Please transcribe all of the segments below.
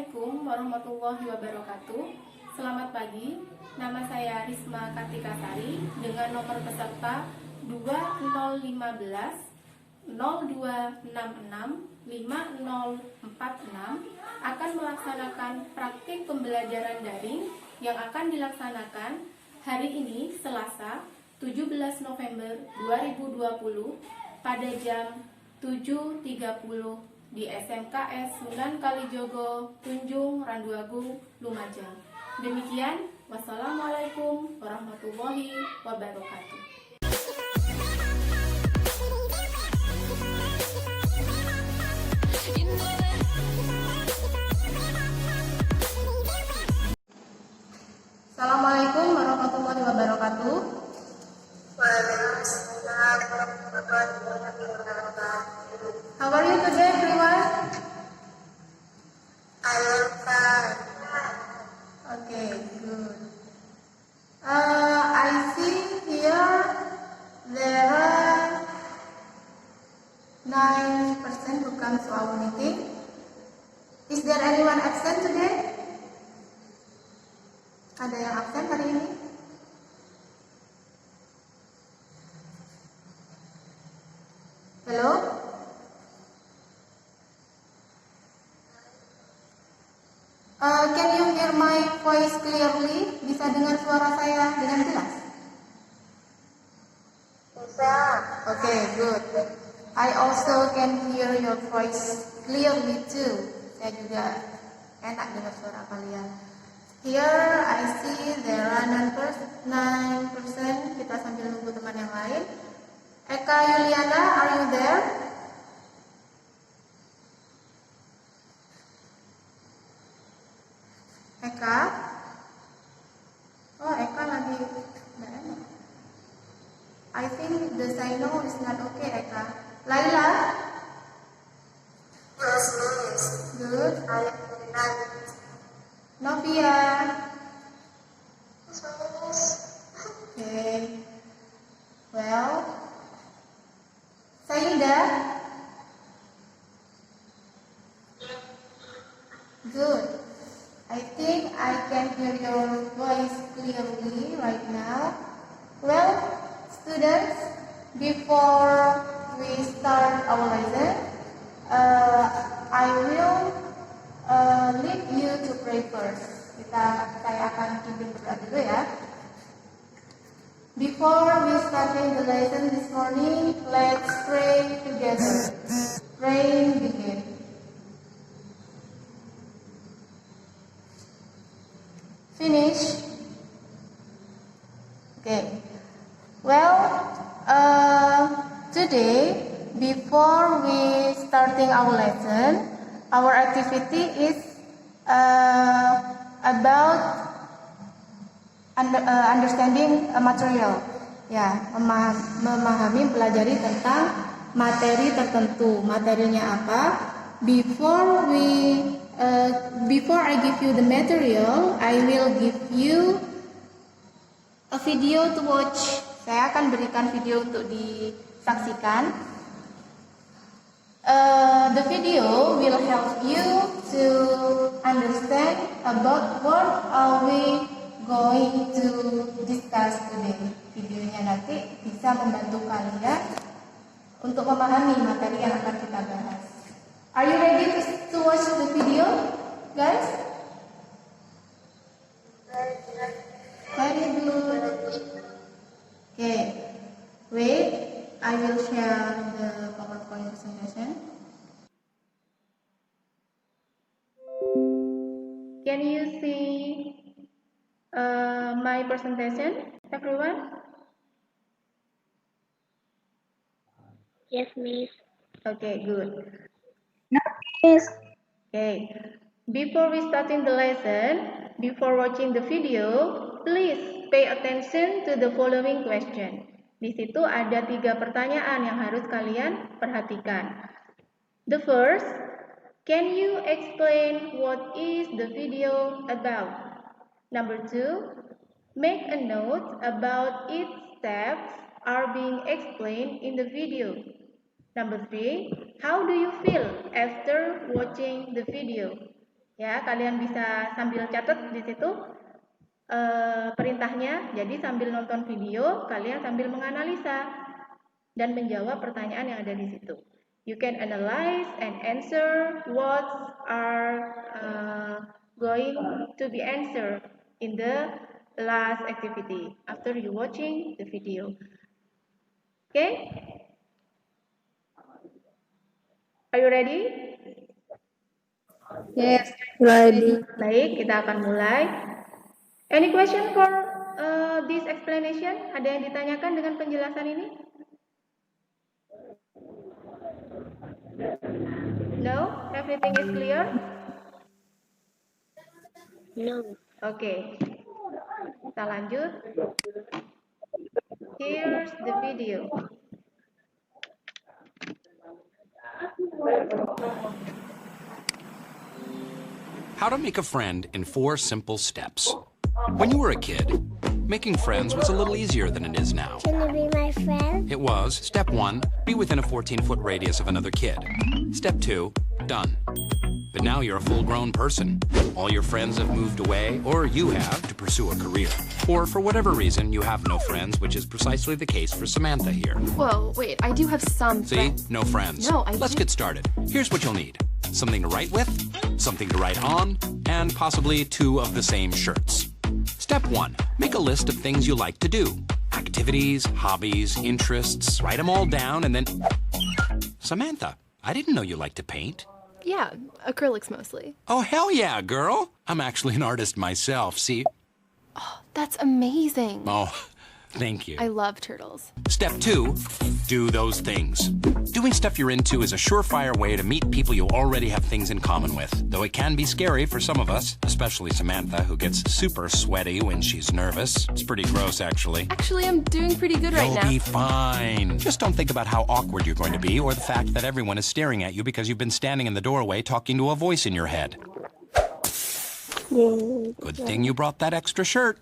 Assalamualaikum warahmatullahi wabarakatuh. Selamat pagi, nama saya Risma Kartika Sari dengan nomor peserta 2015 0266 5046 akan melaksanakan praktik pembelajaran daring yang akan dilaksanakan hari ini Selasa 17 November 2020 pada jam 7.30 di SMKS Sunan Kalijogo, Tunjung, Randuagung, Lumajang. Demikian, wassalamualaikum warahmatullahi wabarakatuh. Assalamualaikum warahmatullahi wabarakatuh. Waalaikumsalam warahmatullahi wabarakatuh. How are you today, everyone? I am fine. Okay, good. I see here there are 9% who come to our meeting. Is there anyone absent today? Ada yang absen hari ini? Hello? Can you hear my voice clearly? Bisa dengar suara saya dengan jelas? Bisa. Okay, good. I also can hear your voice clearly too. Saya juga enak dengar suara kalian. Here I see there are 9%. Kita sambil nunggu teman yang lain. Eka Yuliana, are you there? Eka? Oh, Eka lagi nggak enak. I think the signal is not okay, Eka. Laila? Yes, miss. Good. I am fine. Novia? Yes, miss. Okay. Well, Saida? Good. I think I can hear your voice clearly right now. Well, students, before we start our lesson, I will lead you to pray first. Saya akan pimpin berdoa dulu ya. Before we starting the lesson this morning, let's pray together. Praying begin. Finish. Okay. Well, today, before we starting our lesson, our activity is about understanding a material. Ya, memahami, pelajari tentang materi tertentu. Materinya apa? Before I give you the material, I will give you a video to watch. Saya akan berikan video untuk disaksikan. The video will help you to understand about what are we going to discuss today. Videonya nanti bisa membantu kalian untuk memahami materi yang akan kita bahas. Are you ready to watch the video, guys? Very good. Okay, wait. I will share the PowerPoint presentation. Can you see my presentation, everyone? Yes, miss. Okay, good. Miss. Okay. Before we starting the lesson, before watching the video, please pay attention to the following question. Di situ ada 3 pertanyaan yang harus kalian perhatikan. The first, can you explain what is the video about? Number 2, make a note about each steps are being explained in the video. Number 3, how do you feel after watching the video? Ya, kalian bisa sambil catat di situ perintahnya. Jadi sambil nonton video, kalian sambil menganalisa dan menjawab pertanyaan yang ada di situ. You can analyze and answer what are going to be answered in the last activity after you watching the video. Okay? Are you ready? Yes, ready. Baik, kita akan mulai. Any question for this explanation? Ada yang ditanyakan dengan penjelasan ini? No? Everything is clear? No. Oke. Kita lanjut. Here's the video. How to make a friend in 4 simple steps. When you were a kid, making friends was a little easier than it is now. Can you be my friend? It was, step 1, be within a 14-foot radius of another kid. Step 2, done. But now you're a full-grown person. All your friends have moved away, or you have, to pursue a career. Or for whatever reason, you have no friends, which is precisely the case for Samantha here. Whoa, wait, I do have some See? friends. No friends. No, I Let's do- get started. Here's what you'll need. Something to write with, something to write on, and possibly 2 of the same shirts. Step 1. Make a list of things you like to do. Activities, hobbies, interests. Write them all down and then... Samantha, I didn't know you liked to paint. Yeah, acrylics mostly. Oh, hell yeah, girl. I'm actually an artist myself, see? That's amazing. Oh, thank you. I love turtles. Step 2, do those things. Doing stuff you're into is a surefire way to meet people you already have things in common with, though it can be scary for some of us, especially Samantha, who gets super sweaty when she's nervous. It's pretty gross, actually. Actually, I'm doing pretty good right You'll now. be fine. Just don't think about how awkward you're going to be or the fact that everyone is staring at you because you've been standing in the doorway talking to a voice in your head. Good thing you brought that extra shirt.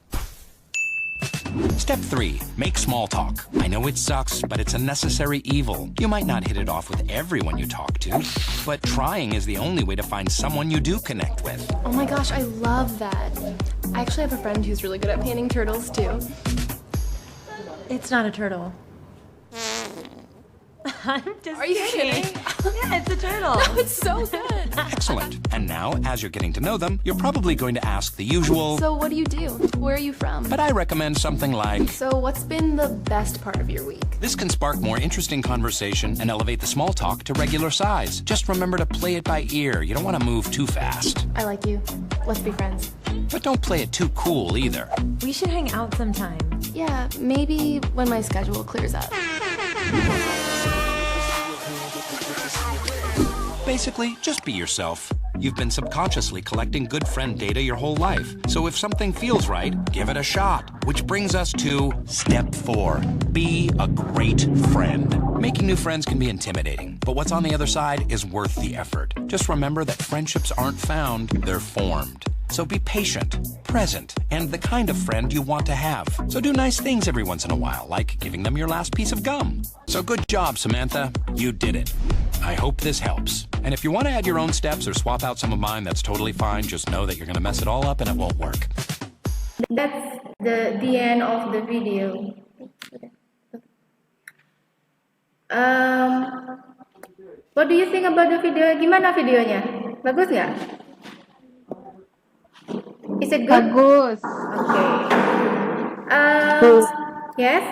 Step 3, make small talk. I know it sucks, but it's a necessary evil. You might not hit it off with everyone you talk to, but trying is the only way to find someone you do connect with. Oh my gosh, I love that. I actually have a friend who's really good at painting turtles too. It's not a turtle. I'm just Are you kidding. kidding? Yeah, it's a turtle. It's so good. Excellent. And now, as you're getting to know them, you're probably going to ask the usual, So what do you do? Where are you from? but I recommend something like, So what's been the best part of your week? this can spark more interesting conversation and elevate the small talk to regular size. Just remember to play it by ear. You don't want to move too fast. I like you. Let's be friends. But don't play it too cool either. We should hang out sometime. Yeah, maybe when my schedule clears up. Basically, just be yourself. You've been subconsciously collecting good friend data your whole life. So if something feels right, give it a shot. Which brings us to step 4. Be a great friend. Making new friends can be intimidating, but what's on the other side is worth the effort. Just remember that friendships aren't found, they're formed. So be patient, present, and the kind of friend you want to have. So do nice things every once in a while, like giving them your last piece of gum. So good job, Samantha. You did it. I hope this helps. And if you want to add your own steps or swap out some of mine, that's totally fine. Just know that you're going to mess it all up and it won't work. That's the end of the video. What do you think about the video? Gimana videonya? Bagus nggak? Is it good? Bagus. Okay. Yes.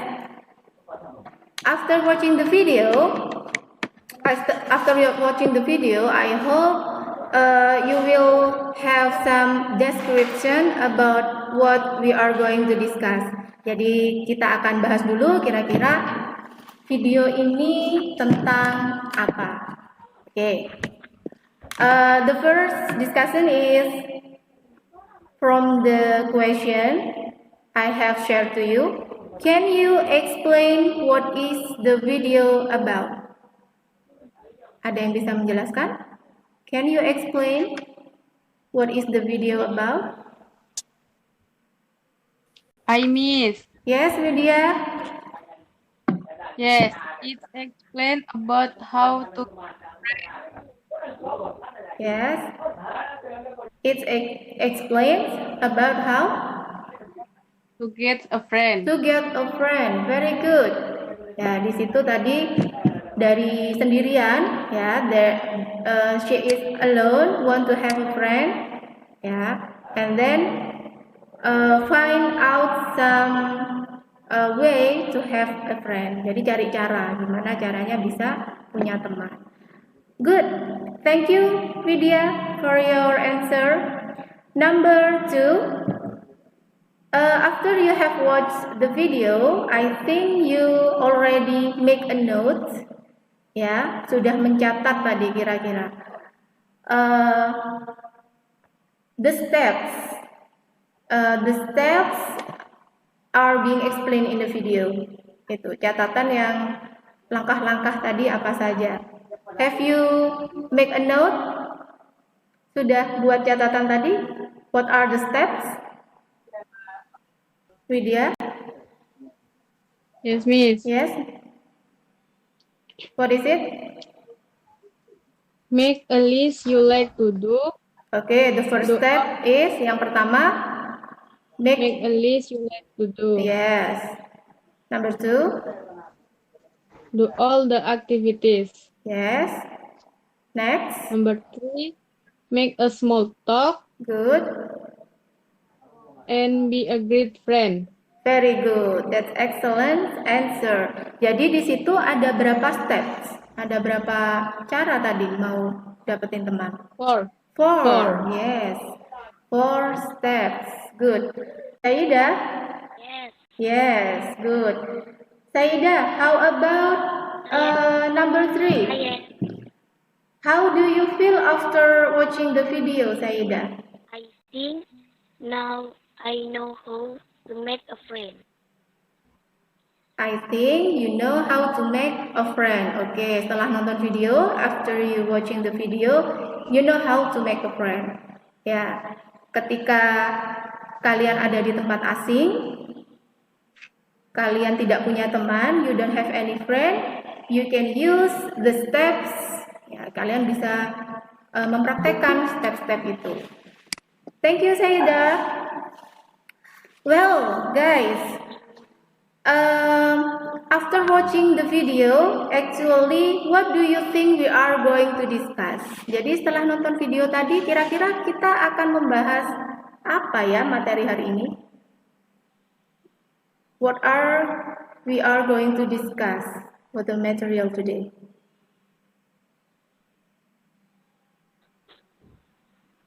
After watching the video, I hope you will have some description about what we are going to discuss. Jadi kita akan bahas dulu kira-kira video ini tentang apa. Okay. The first discussion is from the question I have shared to you. Can you explain what is the video about? Ada yang bisa menjelaskan? Can you explain what is the video about? I miss. Yes, Widya. Yes, it explains about how to. Yes. It explains about how To get a friend. to get a friend. Very good. Ya, di situ tadi dari sendirian, ya, she is alone, want to have a friend, ya, and then find out some way to have a friend. Jadi cari cara, gimana caranya bisa punya teman. Good. Thank you, Vidya, for your answer. Number 2. After you have watched the video, I think you already make a note. Ya, sudah mencatat tadi kira-kira. The steps are being explained in the video. Itu catatan yang langkah-langkah tadi apa saja. Have you make a note? Sudah buat catatan tadi? What are the steps? Widya? Yes, Miss. Yes. What is it? Make a list you like to do. Okay, the first step is yang pertama Make a list you like to do. Yes. Number 2. Do all the activities. Yes. Next. Number 3. Make a small talk Good. and be a great friend. Very good. That's excellent answer. Jadi di situ ada berapa steps? Ada berapa cara tadi mau dapetin teman? 4. Four. Yes. 4 steps. Good. Saida? Yes. Yes. Good. Saida, how about number 3? Yes. How do you feel after watching the video, Saida? I think now I know how to make a friend. I think you know how to make a friend. Okay, setelah nonton video, after you watching the video, you know how to make a friend. Ya, ketika kalian ada di tempat asing, kalian tidak punya teman, you don't have any friend, you can use the steps. Ya, kalian bisa mempraktekkan step-step itu. Thank you, Saida. Well, guys, after watching the video, actually, what do you think we are going to discuss? Jadi setelah nonton video tadi, kira-kira kita akan membahas apa ya materi hari ini? What are we are going to discuss with the material today?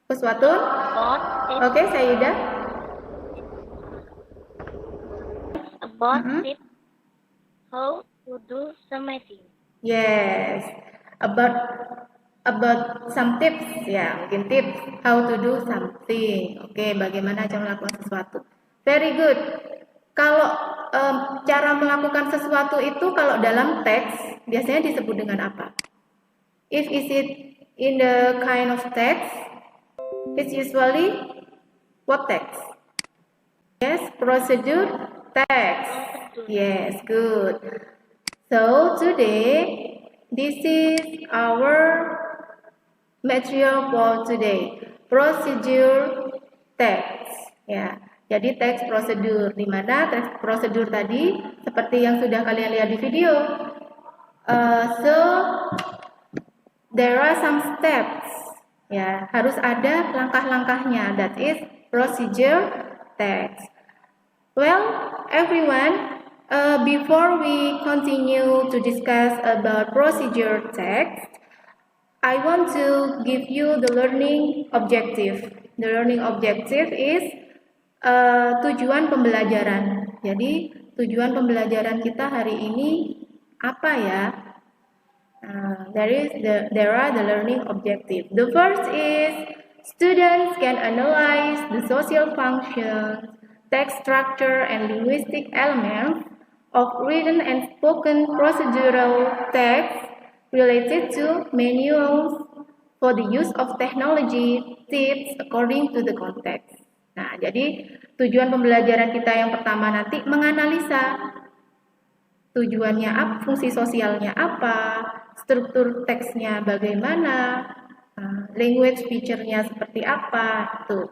Sesuatu? Oke, Saida. About tips how to do something. Yes, about some tips ya, mungkin tips how to do something. Oke, bagaimana cara melakukan sesuatu. Very good. Kalau cara melakukan sesuatu itu kalau dalam teks biasanya disebut dengan apa? If is it in the kind of text, it's usually what text? Yes, procedure text. Yes, good. So today, this is our material for today. Procedure text. Ya, jadi teks prosedur. Di mana teks prosedur tadi seperti yang sudah kalian lihat di video. So there are some steps. Ya, harus ada langkah-langkahnya. That is procedure text. Well, everyone, before we continue to discuss about procedure text, I want to give you the learning objective. The learning objective is tujuan pembelajaran. Jadi, tujuan pembelajaran kita hari ini apa ya? There are the learning objective. The first is students can analyze the social functions, text structure, and linguistic elements of written and spoken procedural text related to manuals for the use of technology tips according to the context. Nah, jadi tujuan pembelajaran kita yang pertama nanti menganalisa tujuannya apa, fungsi sosialnya apa, struktur teksnya bagaimana, Language feature-nya seperti apa tuh.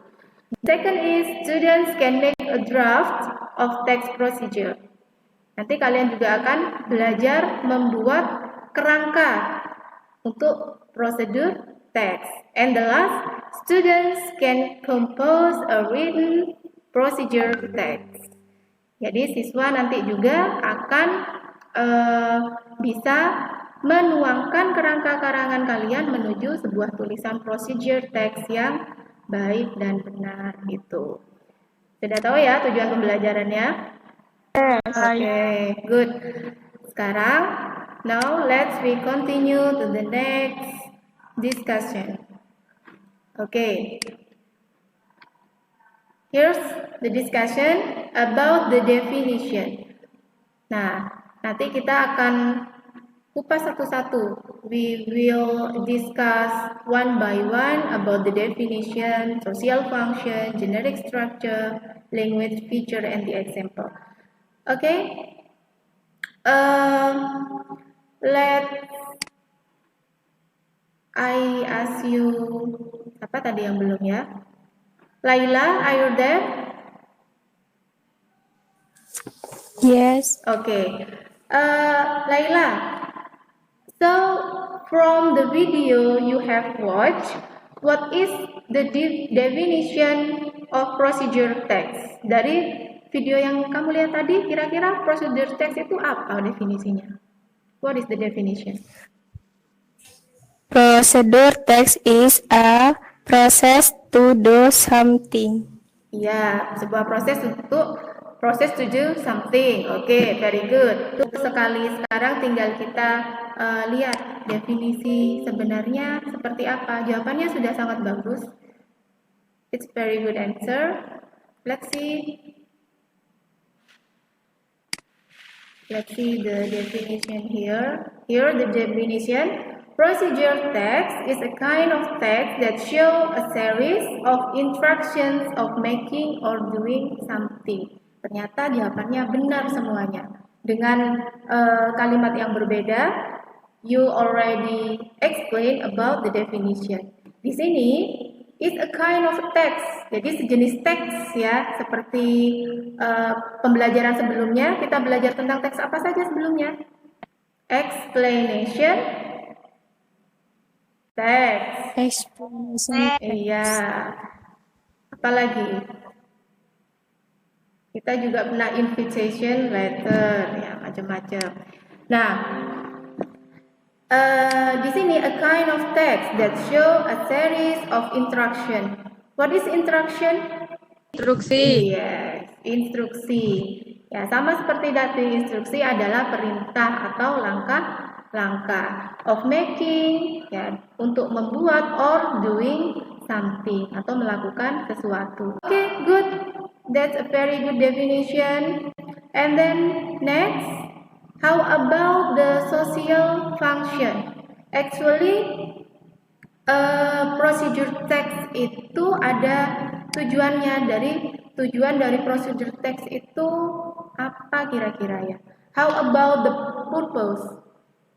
Second is students can make a draft of text procedure. Nanti kalian juga akan belajar membuat kerangka untuk prosedur teks. And the last, students can compose a written procedure text. Jadi siswa nanti juga akan bisa menuangkan kerangka-karangan kalian menuju sebuah tulisan procedure text yang baik dan benar gitu. Sudah tahu ya tujuan pembelajarannya? Oke, good. Sekarang, now let's we continue to the next discussion. Okay. Here's the discussion about the definition. Nah, nanti kita akan kupas satu-satu. We will discuss one by one about the definition, social function, generic structure, language feature, and the example. Okay? I ask you, apa tadi yang belum ya? Laila, are you there? Yes. Okay. Laila, so from the video you have watched, what is the definition of procedure text? Dari video yang kamu lihat tadi, kira-kira procedure text itu apa definisinya? What is the definition? Procedure text is a process to do something. Ya, sebuah proses to do something. Oke, very good. Sekali sekarang tinggal kita lihat definisi sebenarnya seperti apa. Jawabannya sudah sangat bagus. It's very good answer. Let's see the definition here. Here the definition. Procedure text is a kind of text that show a series of instructions of making or doing something. Ternyata jawabannya benar semuanya. Dengan kalimat yang berbeda, you already explain about the definition. Di sini, is a kind of text. Jadi sejenis teks ya, seperti pembelajaran sebelumnya. Kita belajar tentang teks apa saja sebelumnya? Explanation. Text. Explanation. Iya. Apalagi? Kita juga pernah invitation letter, ya macam-macam. Nah, di sini a kind of text that show a series of instruction. What is instruction? Instruksi. Yes, instruksi. Ya, sama seperti tadi, instruksi adalah perintah atau langkah of making, ya, untuk membuat or doing something atau melakukan sesuatu. Okay, good. That's a very good definition. And then next, how about the social function? Actually, procedure text itu ada tujuannya. Tujuan dari procedure text itu apa kira-kira ya? How about the purpose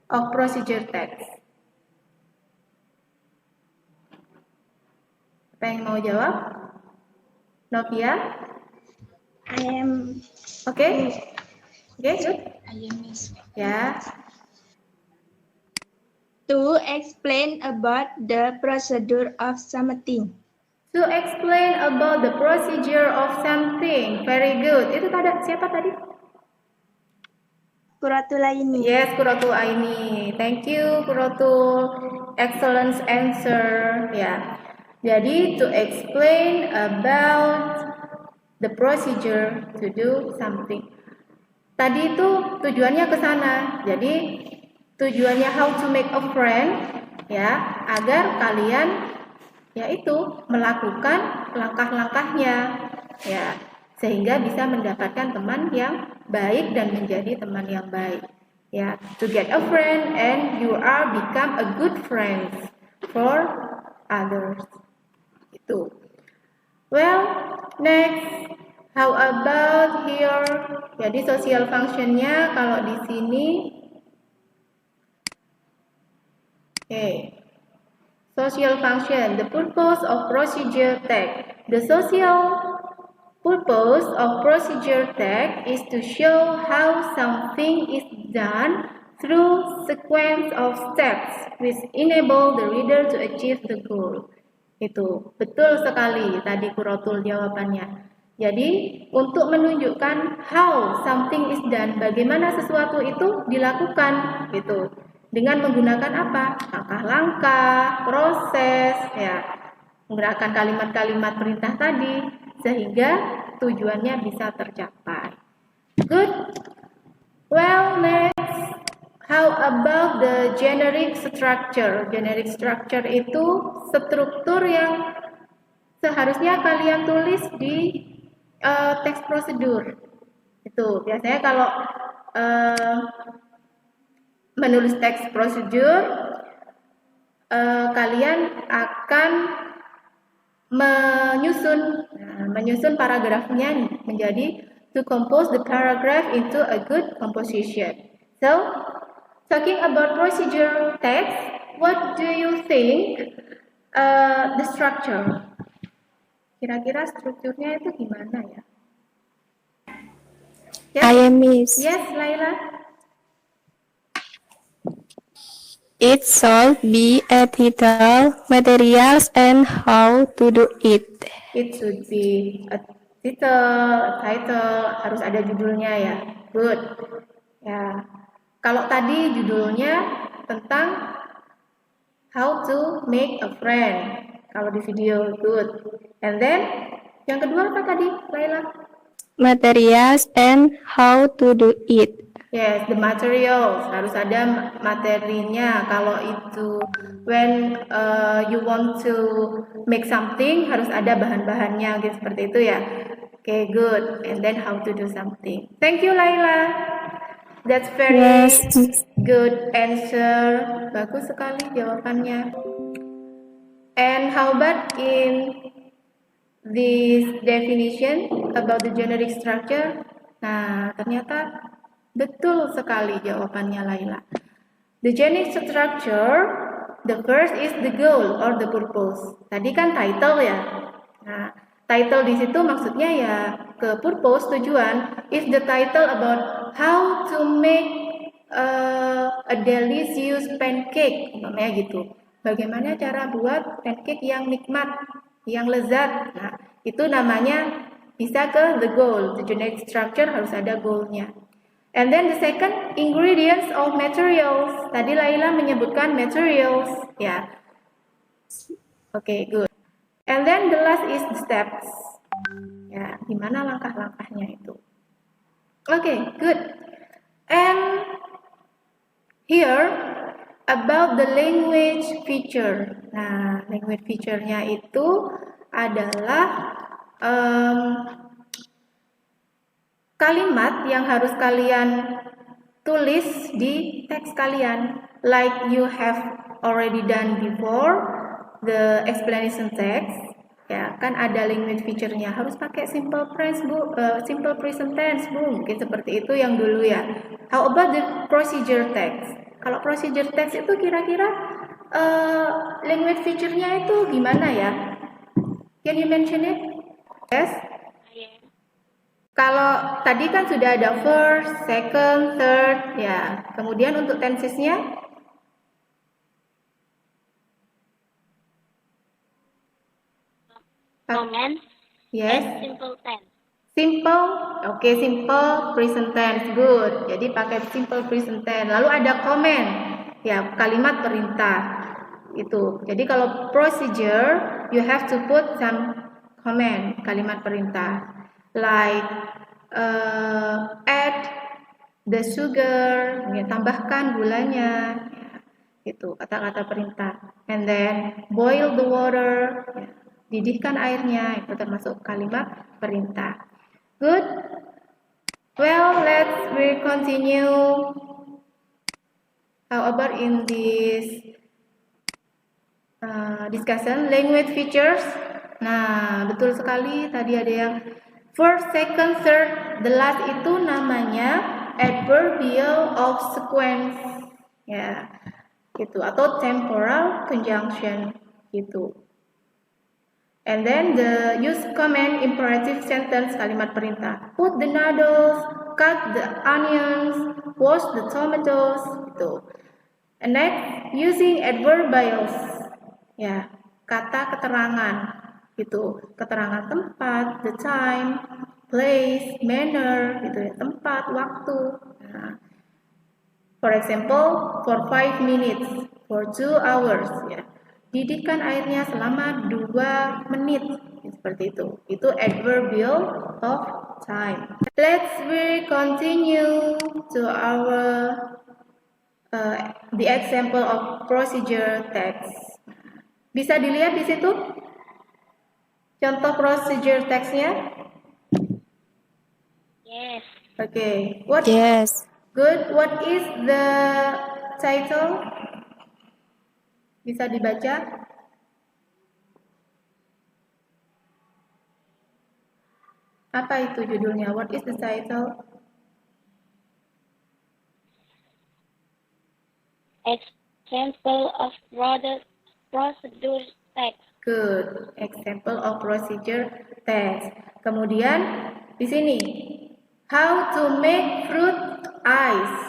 of procedure text? Apa yang mau jawab? Novia? I am. Okay? Okay, good. I am Miss. Ya. To explain about the procedure of something. To explain about the procedure of something. Very good. Itu siapa tadi? Quratul Aini. Yes, Quratul Aini. Thank you, Quratul. Excellent answer. Ya. Jadi, to explain about the procedure to do something. Tadi itu tujuannya ke sana. Jadi, tujuannya how to make a friend, ya, agar kalian yaitu melakukan langkah-langkahnya, ya, sehingga bisa mendapatkan teman yang baik dan menjadi teman yang baik, ya. To get a friend and you are become a good friend for others. Itu. Well, next, how about here? Jadi social functionnya kalau di sini, okay. Social function, the purpose of procedure tag. The social purpose of procedure tag is to show how something is done through sequence of steps which enable the reader to achieve the goal. Itu betul sekali tadi Kurotul jawabannya. Jadi untuk menunjukkan how something is done, bagaimana sesuatu itu dilakukan gitu. Dengan menggunakan apa? Langkah-langkah, proses, ya, menggunakan kalimat-kalimat perintah tadi sehingga tujuannya bisa tercapai. Good. Well, next, how about the generic structure? Generic structure itu struktur yang seharusnya kalian tulis di teks prosedur. Itu biasanya kalau menulis teks prosedur, kalian akan menyusun paragrafnya menjadi to compose the paragraph into a good composition. So, talking about procedure text, what do you think the structure? Kira-kira strukturnya itu gimana ya? Yes? I am Miss. Yes, Laila. It should be a title, materials, and how to do it. It should be a title, harus ada judulnya ya. Good. Ya. Kalau tadi judulnya tentang how to make a friend. Kalau di video, good. And then yang kedua apa tadi, Laila? Materials and how to do it. Yes, the materials, harus ada materinya. Kalau itu when you want to make something, harus ada bahan-bahannya gitu, seperti itu ya. Okay, good. And then how to do something. Thank you, Laila. That's very good answer. Bagus sekali jawabannya. And how about in this definition about the generic structure? Nah, ternyata betul sekali jawabannya Laila. The generic structure, the first is the goal or the purpose. Tadi kan title ya. Nah, title di situ maksudnya ya ke purpose, tujuan. If the title about how to make a delicious pancake, namanya gitu. Bagaimana cara buat pancake yang nikmat, yang lezat. Nah, itu namanya bisa ke the goal. The generic structure harus ada goalnya. And then the second, ingredients of materials. Tadi Laila menyebutkan materials, ya. Okay, good. And then the last is the steps. Ya, gimana langkah-langkahnya itu. Okay, good. And here about the language feature. Nah, language feature-nya itu adalah kalimat yang harus kalian tulis di teks kalian, like you have already done before the explanation text. Ya, kan ada language feature-nya, harus pakai simple present tense, Bu. Mungkin seperti itu yang dulu ya. How about the procedure text? Kalau procedure text itu kira-kira language feature-nya itu gimana ya? Can you mention it? Yes? Kalau tadi kan sudah ada first, second, third, ya. Kemudian untuk tensesnya, Comment. yes, Simple tense. simple, oke, simple present tense, good. Jadi pakai simple present tense. Lalu ada comment, ya, kalimat perintah. Itu. Jadi kalau procedure, you have to put some comment, kalimat perintah. Like add the sugar, ya, tambahkan gulanya, ya, itu kata-kata perintah. And then boil the water, ya, didihkan airnya, itu termasuk kalimat perintah. Good. Well, we continue. How about in this discussion language features? Nah, betul sekali. Tadi ada yang first, second, third, the last itu namanya adverbial of sequence, ya, gitu, atau temporal conjunction. gitu. And then the use command imperative sentence, kalimat perintah. Put the noodles, cut the onions, wash the tomatoes, gitu. And next, using adverbials, ya, kata keterangan, gitu. Keterangan tempat, the time, place, manner, gitu ya, tempat, waktu. Nah, for example, for 5 minutes, for 2 hours, ya. Didihkan airnya selama 2 menit, seperti itu. Itu adverbial of time. Let's continue to our the example of procedure text. Bisa dilihat di situ contoh procedure text-nya? Yes. Okay. Yes. Good. What is the title? Bisa dibaca? Apa itu judulnya? What is the title? Example of procedure text. Good. Example of procedure text. Kemudian di sini how to make fruit ice.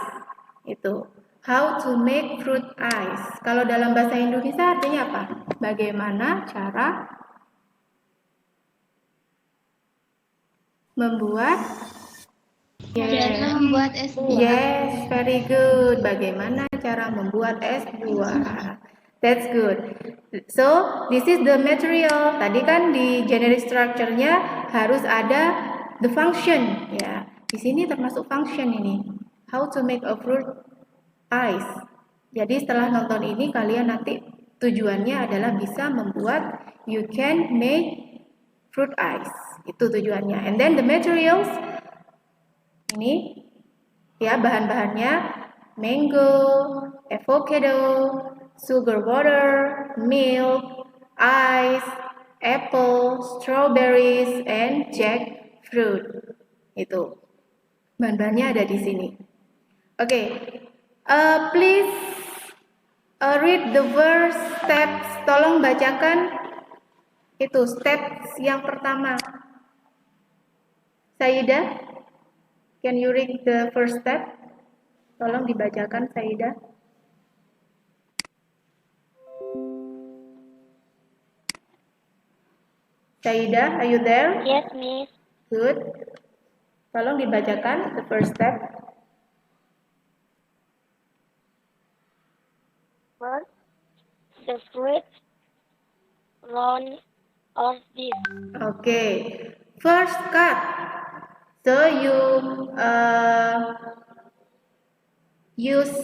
Itu how to make fruit ice. Kalau dalam bahasa Indonesia artinya apa? Bagaimana cara membuat membuat es buah. Yes, very good. Bagaimana cara membuat es buah? That's good. So, this is the material. Tadi kan di generic structure-nya harus ada the function, ya. Di sini termasuk function ini. How to make a fruit ice. Jadi setelah nonton ini kalian nanti tujuannya adalah bisa membuat you can make fruit ice. Itu tujuannya. And then the materials ini ya bahan-bahannya mango, avocado, sugar water, milk, ice, apple, strawberries, and jackfruit. Itu bahan-bahannya ada di sini. Oke, please read the verse steps. Tolong bacakan itu steps yang pertama. Saida, can you read the first step? Tolong dibacakan, Saida. Saida, are you there? Yes, Miss. Good. Tolong dibacakan the first step. First, the fruit round of this. Okay. First cut. So you use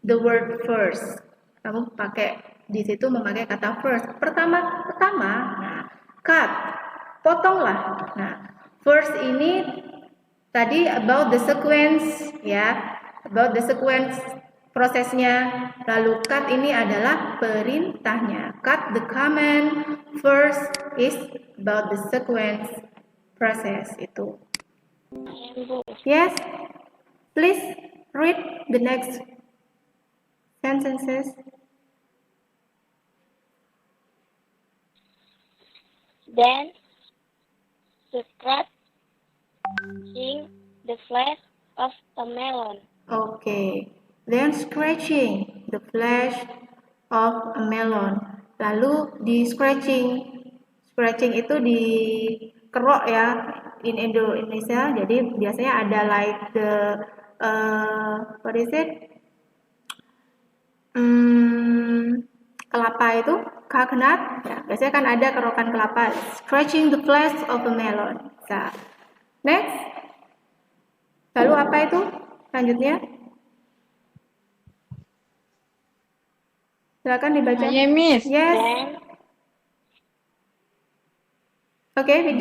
the word first. Kamu pakai di situ memakai kata first. Pertama, nah, cut, potonglah. Nah, first ini tadi about the sequence, ya, about the sequence prosesnya. Lalu cut ini adalah perintahnya. Cut the command. First is about the sequence process itu. Yes, please read the next sentences. Then, scratching the flesh of a melon. Okay, then scratching the flesh of a melon. Lalu di scratching itu dikerok ya in Indonesia. Jadi biasanya ada like the what is it? Kelapa itu coconut. Ya, biasanya kan ada kerokan kelapa. Scratching the flesh of a melon. Nah, next. Lalu apa itu? Selanjutnya. Silakan dibaca. Iya, Miss. Yes. Okay,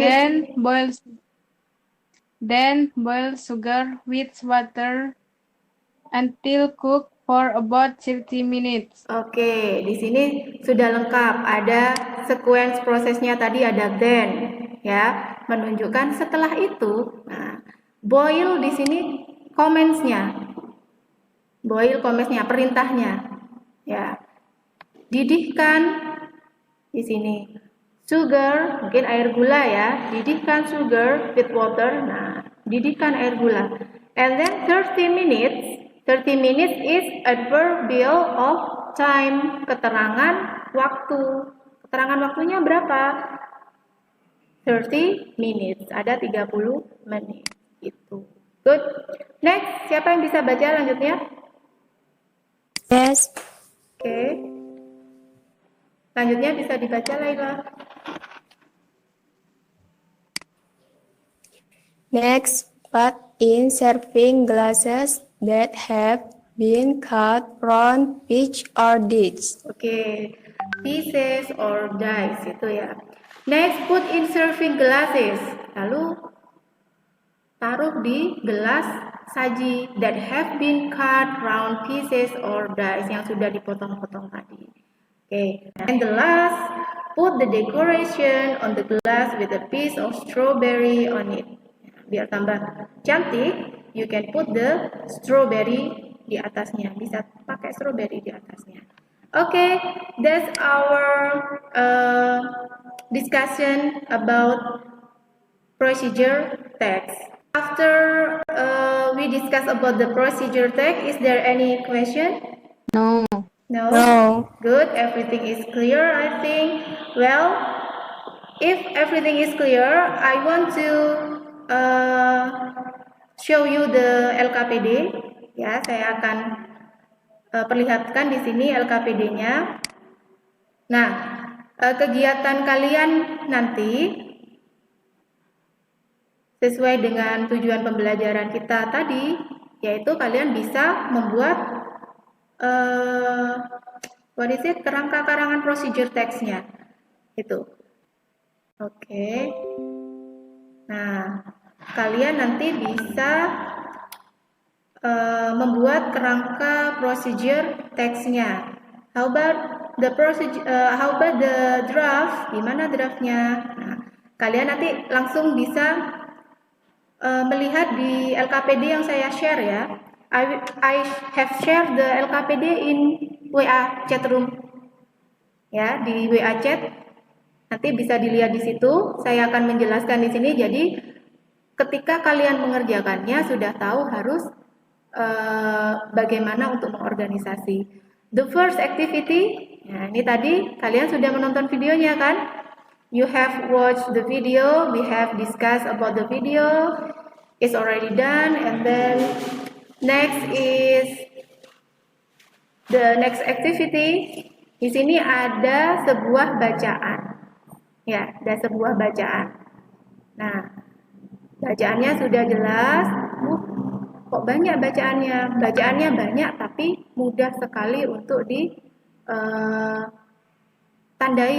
Then boil sugar with water until cook for about 30 minutes. Oke, di sini sudah lengkap. Ada sequence prosesnya tadi ada then, ya, menunjukkan setelah itu. Nah, boil di sini comments-nya. Boil comments-nya, perintahnya. Ya. Didihkan di sini. Sugar, mungkin air gula ya. Didihkan sugar with water. Nah, didihkan air gula. And then 30 minutes. 30 minutes is adverbial of time. Keterangan waktu. Keterangan waktunya berapa? 30 minutes. Ada 30 menit. Itu. Good. Next, siapa yang bisa baca lanjutnya? Yes. Oke. Lanjutnya bisa dibaca, Laila. Next, put in serving glasses that have been cut from each or dish. Oke. Pieces or dice itu ya. Next, put in serving glasses. Lalu taruh di gelas saji that have been cut round pieces or dice yang sudah dipotong-potong tadi. Okay. And the last, put the decoration on the glass with a piece of strawberry on it. Biar tambah cantik, you can put the strawberry di atasnya. Bisa pakai strawberry di atasnya. Okay, that's our discussion about procedure text. After we discuss about the procedure text, is there any question? No. No? No. Good, everything is clear, I think. Well, if everything is clear, I want to show you the LKPD. Ya, saya akan perlihatkan di sini LKPD-nya. Nah, kegiatan kalian nanti sesuai dengan tujuan pembelajaran kita tadi, yaitu kalian bisa membuat kerangka karangan procedure text-nya itu. Oke. Nah, kalian nanti bisa membuat kerangka procedure text-nya. How about the draft? Gimana draftnya? Nah, kalian nanti langsung bisa melihat di LKPD yang saya share ya. I have shared the LKPD in WA chat room. Ya, di WA chat. Nanti bisa dilihat di situ. Saya akan menjelaskan di sini. Jadi, ketika kalian mengerjakannya sudah tahu harus bagaimana untuk mengorganisasi. The first activity, nah ini tadi kalian sudah menonton videonya kan? You have watched the video, we have discussed about the video, it's already done, and then next is the next activity. Di sini ada sebuah bacaan. Ya, ada sebuah bacaan. Nah, bacaannya sudah jelas. Kok banyak bacaannya? Bacaannya banyak, tapi mudah sekali untuk ditandai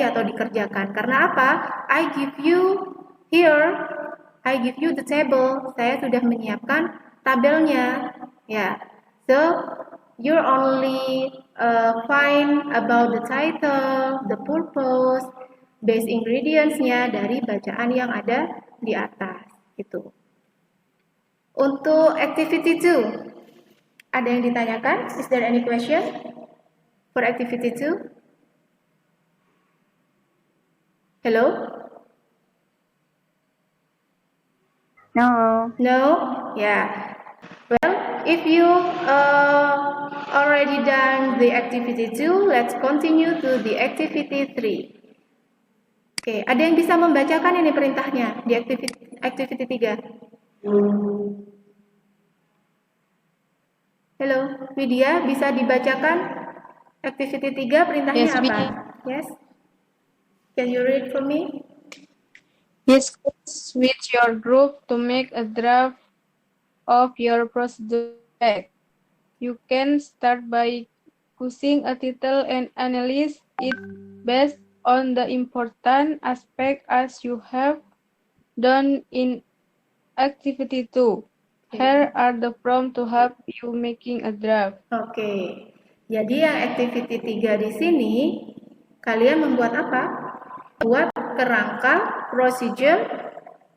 atau dikerjakan. Karena apa? I give you the table. Saya sudah menyiapkan tabelnya. Ya, so you only find about the title, the purpose, base ingredients-nya dari bacaan yang ada di atas. Itu. Untuk activity 2, ada yang ditanyakan? Is there any question for activity 2? Hello? No. No? Yeah. Well, if you already done the activity 2, let's continue to the activity 3. Oke, ada yang bisa membacakan ini perintahnya di activity 3? Halo, Widya, bisa dibacakan activity 3 perintahnya Yes, apa? Yes. Can you read for me? Discuss with your group to make a draft of your procedure text. You can start by choosing a title and analyze it based on the important aspect as you have done in activity 2. Here are the prompts to help you making a draft. Oke. Jadi yang activity 3 di sini kalian membuat apa? Buat kerangka procedure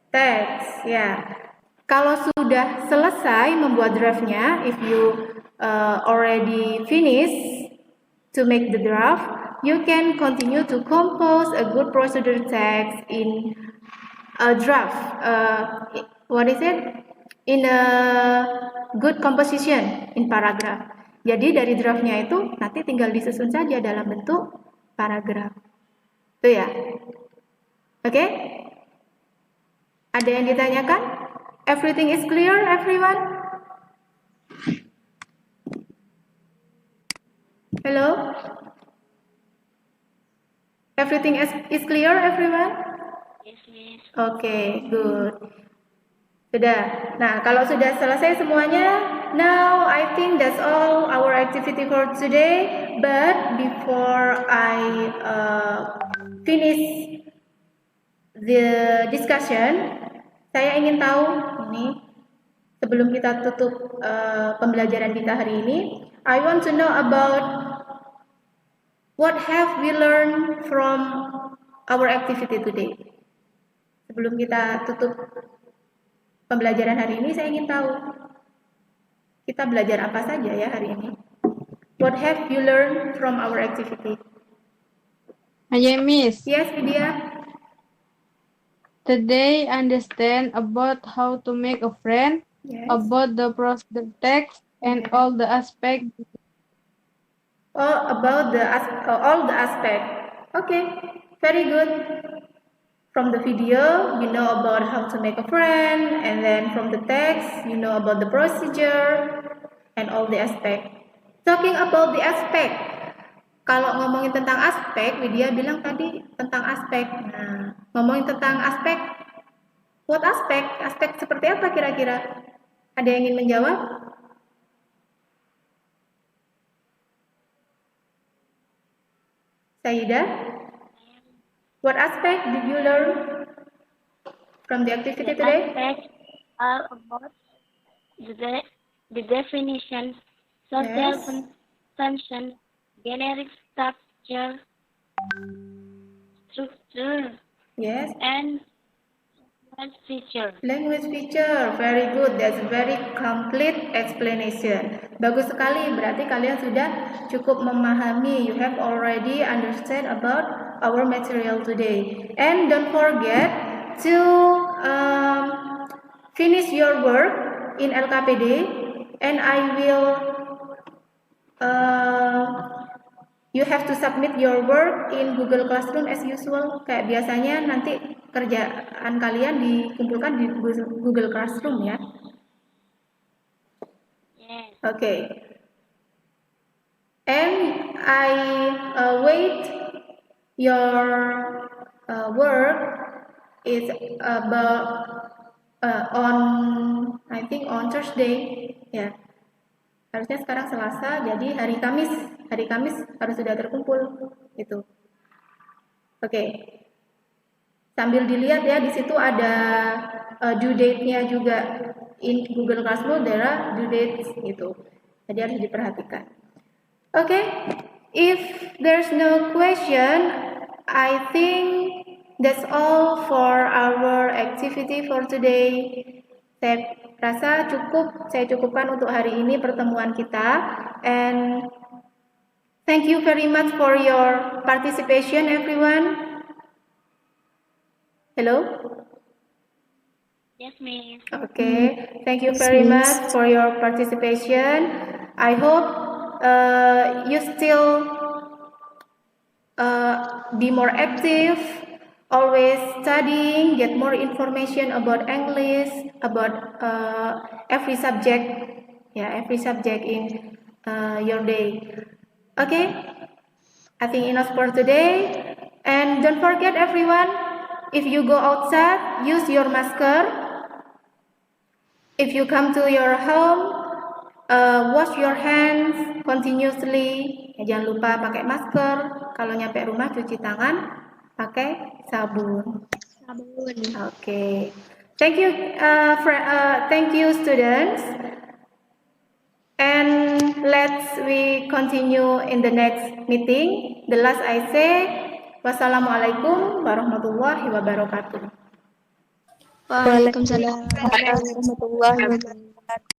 text ya. Kalau sudah selesai membuat draftnya, if you already finish to make the draft, you can continue to compose a good procedure text in a draft. In a good composition in paragraph. Jadi dari draftnya itu nanti tinggal disusun saja dalam bentuk paragraf. Itu ya. Oke? Ada yang ditanyakan? Everything is clear, everyone? Hello? Everything is clear, everyone? Yes, Miss. Okay, good. Sudah. Nah, kalau sudah selesai semuanya, now I think that's all our activity for today. But before I finish the discussion, saya ingin tahu ini sebelum kita tutup pembelajaran kita hari ini, I want to know about what have we learned from our activity today. Sebelum kita tutup pembelajaran hari ini, saya ingin tahu kita belajar apa saja ya hari ini. What have you learned from our activity? Aye, Miss. Yes, Vidya. Today, understand about how to make a friend, Yes. about the procedure text, and all the aspects. About all the aspect. Okay, very good. From the video, you know about how to make a friend, and then from the text, you know about the procedure and all the aspect. Talking about the aspect, kalau ngomongin tentang aspek, Widya bilang tadi tentang aspek. Nah, ngomongin tentang aspek, what aspek? Aspek seperti apa kira-kira? Ada yang ingin menjawab? Saida? What aspect did you learn from the activity The today? aspects are about the definition, social Yes. function, generic structure, Yes. and language feature. Language feature, very good. That's a very complete explanation. Bagus sekali, berarti kalian sudah cukup memahami. You have already understand about our material today. And don't forget to finish your work in LKPD, and I will you have to submit your work in Google Classroom as usual. Kayak biasanya nanti kerjaan kalian dikumpulkan di Google Classroom ya. Yes. Okay. And I wait your work is about I think on Thursday ya. Harusnya sekarang Selasa, jadi hari Kamis harus sudah terkumpul gitu. Oke. Sambil dilihat ya, di situ ada due date-nya juga. In Google Classroom ada due dates gitu. Jadi harus diperhatikan. Oke. If there's no question, I think that's all for our activity for today. Saya rasa saya cukupkan untuk hari ini pertemuan kita. And thank you very much for your participation, everyone. Hello? Yes, Miss. Okay, thank you very much for your participation. I hope you still be more active, always studying, get more information about English, about every subject in your day. Okay, I think enough for today. And don't forget, everyone, if you go outside, use your masker. If you come to your home, wash your hands continuously. Jangan lupa pakai masker. Kalau nyampe rumah, cuci tangan pakai sabun. Okay. Thank you, students. And we continue in the next meeting. The last I say, wassalamualaikum warahmatullahi wabarakatuh. Waalaikumsalam warahmatullahi wabarakatuh.